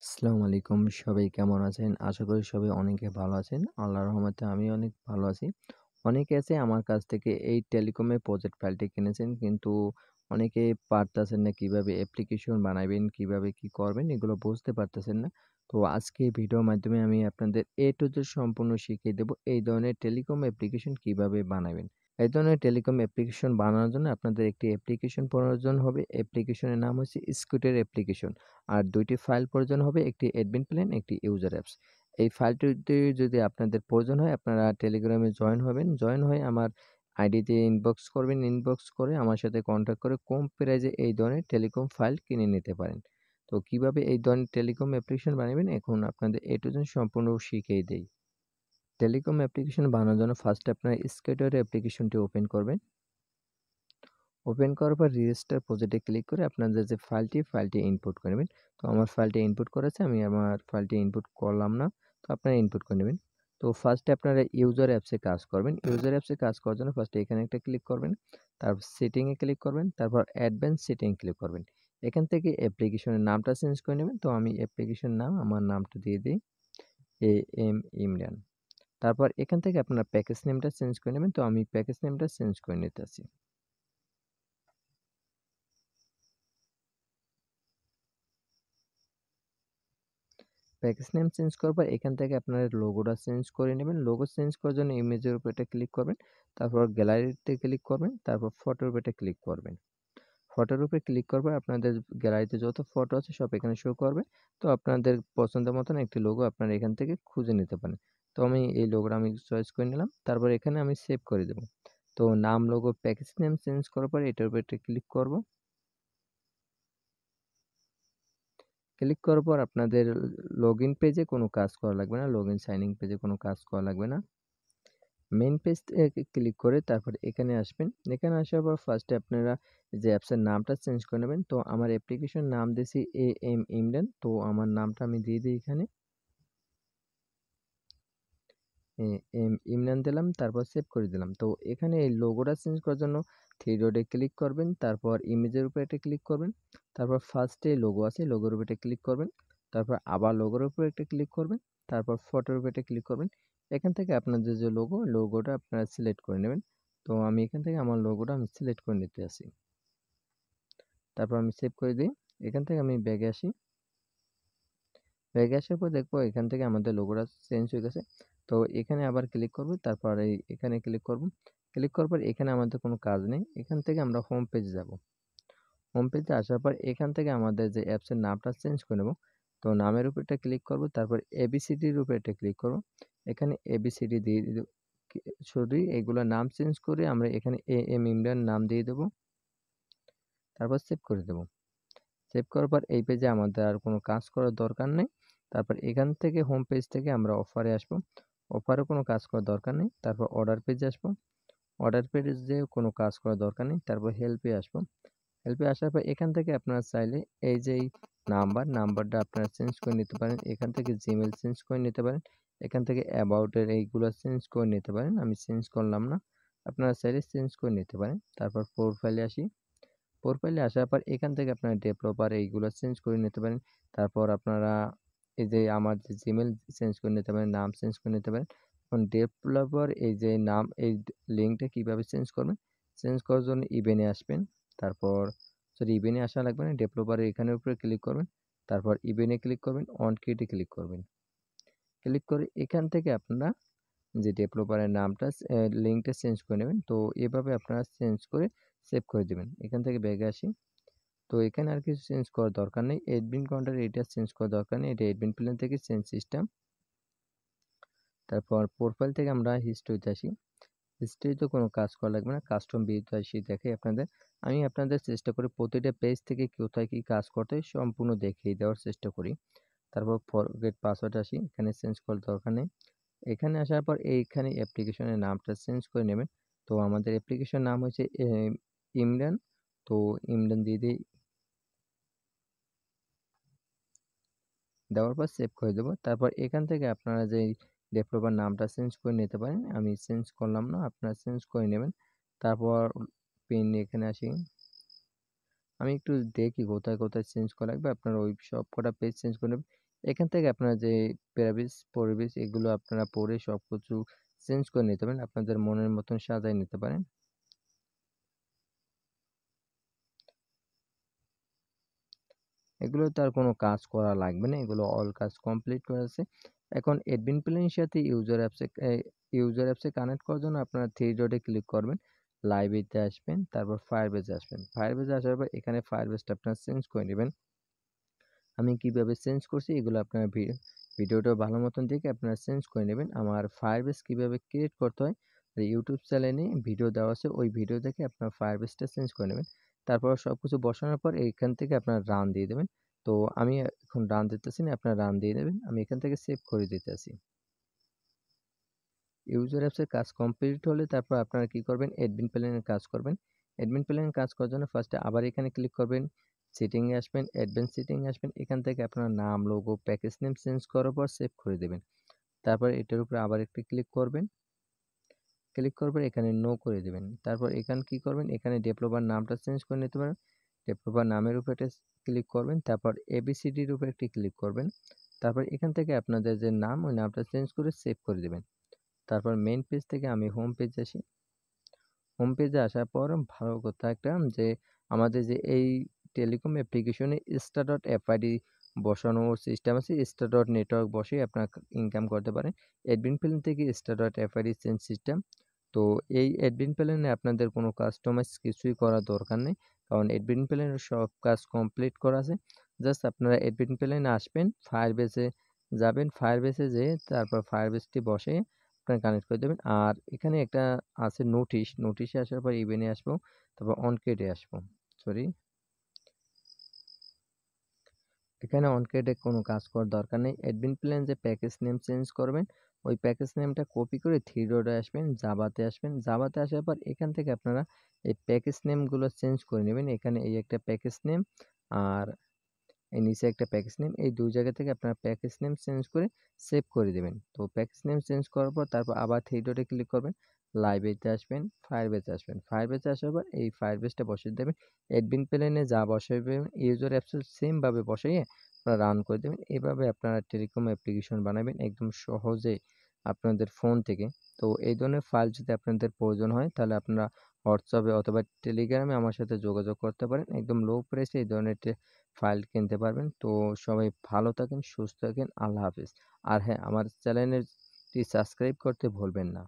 আসসালামু আলাইকুম। সবাই কেমন আছেন? আশা করি সবাই অনেকে ভালো আছেন। আল্লাহর রহমতে আমি অনেক ভালো আছি। অনেকে আছে আমার কাছ থেকে এই টেলিকমের প্রজেক্ট ফাইলটি কিনেছেন, কিন্তু অনেকে পারতেছেন না কিভাবে অ্যাপ্লিকেশন বানাবেন, কিভাবে কি করবেন এগুলো বুঝতে পারতেছেন না। তো আজকে এই ভিডিওর মাধ্যমে আমি আপনাদের A to Z সম্পূর্ণ শিখিয়ে দেব এই ধরনের টেলিকম অ্যাপ্লিকেশন কিভাবে বানাবেন। এই ধরনের টেলিকম অ্যাপ্লিকেশন বানানোর জন্য আপনাদের একটি অ্যাপ্লিকেশন প্রয়োজন হবে। অ্যাপ্লিকেশনের নাম হচ্ছে স্কুটের অ্যাপ্লিকেশন। আর ২ টি ফাইল প্রয়োজন হবে, একটি অ্যাডমিন প্ল্যান, একটি ইউজার অ্যাপস। এই ফাইলটিতে যদি আপনাদের প্রয়োজন হয় আপনারা টেলিগ্রামে জয়েন হবেন। জয়েন হয়ে আমার আইডিতে ইনবক্স করবেন। ইনবক্স করে আমার সাথে কন্ট্যাক্ট করে কম প্রাইজে এই ধরনের টেলিকম ফাইল কিনে নিতে পারেন। তো কিভাবে এই ধরনের টেলিকম অ্যাপ্লিকেশন বানাবেন এখন আপনাদের A to Z সম্পূর্ণ শিখিয়ে দেই। টেলিকম অ্যাপ্লিকেশন বানানোর জন্য ফার্স্টে আপনারা স্কেটর অ্যাপ্লিকেশনটি ওপেন করবেন। ওপেন করার পর রেজিস্টার প্রজেক্টে ক্লিক করে আপনাদের যে ফাইলটি ইনপুট করে নেবেন। তো আমার ফাইলটি ইনপুট করেছে, আমি আমার ফাইলটি ইনপুট করলাম না। তো আপনারা ইনপুট করে নেবেন। তো ফার্স্টে আপনারা ইউজার অ্যাপসে কাজ করবেন। ইউজার অ্যাপসে কাজ করার জন্য ফার্স্টে এখানে একটা ক্লিক করবেন। তারপর সেটিংয়ে ক্লিক করবেন। তারপর অ্যাডভান্স সেটিং ক্লিক করবেন। এখান থেকে অ্যাপ্লিকেশনের নামটা চেঞ্জ করে নেবেন। তো আমি অ্যাপ্লিকেশন নাম আমার নামটা দিয়ে দিই AM ইমরান। তারপর এখান থেকে আপনারা প্যাকেজ নেমটা চেঞ্জ করে নেবেন। তো আমি প্যাকেজ নেমটা চেঞ্জ করে নিতেছি। প্যাকেজ নেম চেঞ্জ করার পর এখান থেকে আপনার লোগোটা চেঞ্জ করে নেবেন। লোগো চেঞ্জ করার জন্য ইমেজের উপর এটা ক্লিক করবেন। তারপর গ্যালারিতে ক্লিক করবেন। তারপর ফটোর উপর এটা ক্লিক করবেন। ফটোর উপরে ক্লিক করার পর আপনাদের গ্যালারিতে যত ফটো আছে সব এখানে শো করবে। তো আপনাদের পছন্দ মতন একটি লোগো আপনারা এখান থেকে খুঁজে নিতে পারেন। তো আমি এই লোগোটা আমি চয়েস করে নিলাম। তারপর এখানে আমি সেভ করে দেব। তো নাম, লোগো, প্যাকেজ নেম চেঞ্জ করার পর এটার উপর একটা ক্লিক করব। ক্লিক করার পর আপনাদের লগইন পেজে কোনো কাজ করা লাগবে না। লগইন সাইন ইন পেজে কোনো কাজ করা লাগবে না। মেইন পেজ থেকে ক্লিক করে তারপর এখানে আসবেন। এখানে আসার পর ফার্স্টে আপনারা যে অ্যাপসের নামটা চেঞ্জ করে নেবেন। তো আমার অ্যাপ্লিকেশন নাম দিয়েছি AM ইমরান। তো আমার নামটা আমি দিয়ে দিই এখানে। ইমরান দিলাম, তারপর সেভ করে দিলাম। তো এখানে এই লোগোটা চেঞ্জ করার জন্য থ্রি ডটে ক্লিক করবেন। তারপর ইমেজের উপরে একটা ক্লিক করবেন। তারপর ফার্স্টে লোগো আছে, লোগোর উপরে একটা ক্লিক করবেন। তারপর আবার লোগোর উপরে একটা ক্লিক করবেন। তারপর ফটোর উপরে একটা ক্লিক করবেন। এখান থেকে আপনাদের যে লোগোটা আপনারা সিলেক্ট করে নেবেন। তো আমি এখান থেকে আমার লোগোটা আমি সিলেক্ট করে নিতে আসি। তারপর আমি সেভ করে দিই। এখান থেকে আমি ব্যাগে আসি। ব্যাগে আসার পর দেখবো এখান থেকে আমাদের লোগোটা চেঞ্জ হয়ে গেছে। তো এখানে আবার ক্লিক করব। তারপর এখানে ক্লিক করব। ক্লিক করার পর এখানে আমাদের কোনো কাজ নেই। এখান থেকে আমরা হোম পেজে যাব। হোম পেজে আসার পর এখান থেকে আমাদের যে অ্যাপসের নামটা চেঞ্জ করে নেব। তো নামের উপর একটা ক্লিক করব। তারপর ABCD-র উপর একটা ক্লিক করব। এখানে ABCD দিয়ে সরি, এগুলো নাম চেঞ্জ করে আমরা এখানে AM ইমরান নাম দিয়ে দেব। তারপর সেভ করে দেব। সেভ করার পর এই পেজে আমাদের আর কোনো কাজ করার দরকার নেই। তারপর এখান থেকে হোম পেজ থেকে আমরা অফারে আসবো। অফারে কোনো কাজ করার দরকার নেই। তারপর অর্ডার পেজে আসবো। অর্ডার পেজে কোনো কাজ করার দরকার নেই। তারপর হেল্পে আসবো। হেল্পে আসার পর এখান থেকে আপনারা চাইলে এই যে এই নাম্বারটা আপনারা চেঞ্জ করে নিতে পারেন। এখান থেকে জিমেল চেঞ্জ করে নিতে পারেন। এখান থেকে অ্যাবাউটের এইগুলো চেঞ্জ করে নিতে পারেন। আমি চেঞ্জ করলাম না। আপনারা চাইলে চেঞ্জ করে নিতে পারেন। তারপর প্রোফাইলে আসি। প্রোফাইলে আসার পর এখান থেকে আপনারা ডেভেলপার এইগুলো চেঞ্জ করে নিতে পারেন। তারপর আপনারা এই যে আমার যে জিমেল চেঞ্জ করে নিতে পারেন, নাম চেঞ্জ করে নিতে পারেন। এখন ডেভেলপার এই যে নাম, এই লিঙ্কটা কিভাবে চেঞ্জ করবেন? চেঞ্জ করার জন্য ইভেনে আসবেন। তারপর সরি, ইভেনে আসা লাগবে না। ডেভেলপারের এখানের উপরে ক্লিক করবেন। তারপর ইভেনে ক্লিক করবেন, অন ক্রিয়েটে ক্লিক করবেন। ক্লিক করে এখান থেকে আপনারা যে ডেভেলপারের নামটা লিঙ্কটা চেঞ্জ করে নেবেন। তো এভাবে আপনারা চেঞ্জ করে সেভ করে দিবেন। এখান থেকে ব্যাগে আসি। তো এখানে আর কিছু চেঞ্জ করার দরকার নেই। অ্যাডমিন কাউন্টার এটা চেঞ্জ করার দরকার নেই। এটা অ্যাডমিন প্ল্যান থেকে চেঞ্জ সিস্টেম। তারপর প্রোফাইল থেকে আমরা হিস্ট্রিতে আসি। হিস্ট্রিতে কোনো কাজ করা লাগবে না। কাস্টম ভিউতে আসি, দেখাই আপনাদের। আমি আপনাদের চেষ্টা করি প্রতিটা পেজ থেকে কোথায় কি কাজ করতে হয় সম্পূর্ণ দেখিয়ে দেওয়ার চেষ্টা করি। তারপর ফরগেট পাসওয়ার্ড আসি। এখানে চেঞ্জ করার দরকার নেই। এখানে আসার পর এইখানে অ্যাপ্লিকেশনের নামটা চেঞ্জ করে নেবেন। তো আমাদের অ্যাপ্লিকেশন নাম হচ্ছে ইমরান। তো ইমরান দিয়ে দিই। দেওয়ার পর সেভ করে দেবো। তারপর এখান থেকে আপনারা যে ডেভেলপার নামটা চেঞ্জ করে নিতে পারেন। আমি চেঞ্জ করলাম না, আপনারা চেঞ্জ করে নেবেন। তারপর পিন এখানে আসি। আমি একটু দেখি কোথায় চেঞ্জ করা লাগবে। আপনারা ওই সব কটা পেজ চেঞ্জ করে নেবেন। এখান থেকে আপনারা যে পরিবেশ এগুলো আপনারা পড়ে সবকিছু চেঞ্জ করে নিতে পারেন, আপনাদের মনের মতন সাজায় নিতে পারেন। এগুলো তার কোনো কাজ করা লাগবে না, এগুলো অল কাজ কমপ্লিট করা আছে। এখন অ্যাডমিন প্ল্যানের সাথে ইউজার অ্যাপসে কানেক্ট করার জন্য আপনারা থ্রি ডটে ক্লিক করবেন, লাইব্রেরিতে আসবেন, তারপর ফায়ারবেজে আসবেন। ফায়ারবেজে আসার পর এখানে ফায়ারবেজটা আপনারা চেঞ্জ করে নেবেন। আমি কিভাবে চেঞ্জ করছি এগুলো আপনারা ভিডিওটা ভালো মতন দেখে আপনারা চেঞ্জ করে নেবেন। আমার ফায়ারবেজ কিভাবে ক্রিয়েট করতে হয় ইউটিউব চ্যানেলে ভিডিও দেওয়া আছে, ওই ভিডিও দেখে আপনার ফায়ারবেজটা চেঞ্জ করে নেবেন। তারপর সবকিছু বসানোর পর এইখান থেকে আপনার রান দিয়ে দেবেন। তো আমি এখন রান দিতেছি না, আপনার রান দিয়ে দেবেন। আমি এখান থেকে সেভ করে দিতেছি। ইউজার অ্যাপসের কাজ কমপ্লিট হলে তারপর আপনারা কি করবেন, অ্যাডমিন প্ল্যানের কাজ করবেন। অ্যাডমিন প্ল্যানের কাজ করার জন্য ফার্স্টে আবার এখানে ক্লিক করবেন, সেটিংয়ে আসবেন, অ্যাডভান্স সেটিংয়ে আসবেন। এখান থেকে আপনার নাম, লোগো, প্যাকেজ নেম চেঞ্জ করার পর সেভ করে দেবেন। তারপর এটার উপরে আবার একটি ক্লিক করবেন, ক্লিক করার পর এখানে নো করে দেবেন। তারপর এখানে কি করবেন, এখানে ডেভেলপার নামটা চেঞ্জ করে নিতে পারেন। ডেভেলপার নামের উপরে একটা ক্লিক করবেন, তারপর এবিসিডির উপরে একটি ক্লিক করবেন। তারপর এখান থেকে আপনাদের যে নাম, ওই নামটা চেঞ্জ করে সেভ করে দেবেন। তারপর মেইন পেজ থেকে আমি হোম পেজে আসি। হোম পেজে আসার পর ভালো কথা একটা যে আমাদের যে এই টেলিকম অ্যাপ্লিকেশনে star.fid বসানো সিস্টেম আছে, star.network বসে আপনারা ইনকাম করতে পারেন। অ্যাডমিন প্ল্যান থেকে star.fid চেঞ্জ সিস্টেম। তো এই অ্যাডমিন প্ল্যানে আপনাদের কোনো কাস্টমাইজ কিছুই করার দরকার নেই, কারণ অ্যাডমিন প্ল্যানের সব কাজ কমপ্লিট করা আছে। জাস্ট আপনারা অ্যাডমিন প্ল্যানে আসবেন, ফায়ারবেসে যাবেন, ফায়ারবেসে যেয়ে তারপর ফায়ারবেসটি বসে আপনারা কানেক্ট করে দেবেন। আর এখানে একটা আছে নোটিশে আসার পর ইভেনে আসবো, তারপর অনকেটে আসবো, সরি, এখানে অনকেটে কোনো কাজ করার দরকার নেই। অ্যাডমিন প্ল্যান যে প্যাকেজ নেম চেঞ্জ করবেন, ওই প্যাকেজ নেমটা কপি করে থ্রি ডটে আসবেন, জাভাতে আসবেন। জাভাতে আসার পর এখান থেকে আপনারা এই প্যাকেজ নেমগুলো চেঞ্জ করে নেবেন। এখানে এই একটা প্যাকেজ নেম আর এই নিচে একটা প্যাকেজ নেম, এই দুই জায়গা থেকে আপনারা প্যাকেজ নেম চেঞ্জ করে সেভ করে দেবেন। তো প্যাকেজ নেম চেঞ্জ করার পর তারপর আবার থ্রি ডটে ক্লিক করবেন, লাইব্রেরিতে আসবেন, ফায়ারবেজে আসবেন। ফায়ারবেজে আসার পর এই ফায়ারবেজটা বসিয়ে দেবেন। অ্যাডমিন প্ল্যানে যা বসাবেন ইউজার অ্যাপসের সেমভাবে বসাইয়ে আপনারা রান করে দেবেন। এভাবে আপনারা টেলিকম অ্যাপ্লিকেশন বানাবেন একদম সহজে আপনাদের ফোন থেকে। তো এই ধরনের ফাইল যদি আপনাদের প্রয়োজন হয় তাহলে আপনারা হোয়াটসঅ্যাপে অথবা টেলিগ্রামে আমার সাথে যোগাযোগ করতে পারেন। একদম লো প্রাইসে এই ধরনের ফাইল কিনতে পারবেন। তো সবাই ভালো থাকেন, সুস্থ থাকেন। আল্লাহ হাফেজ। আর হ্যাঁ, আমার চ্যানেলটি সাবস্ক্রাইব করতে ভুলবেন না।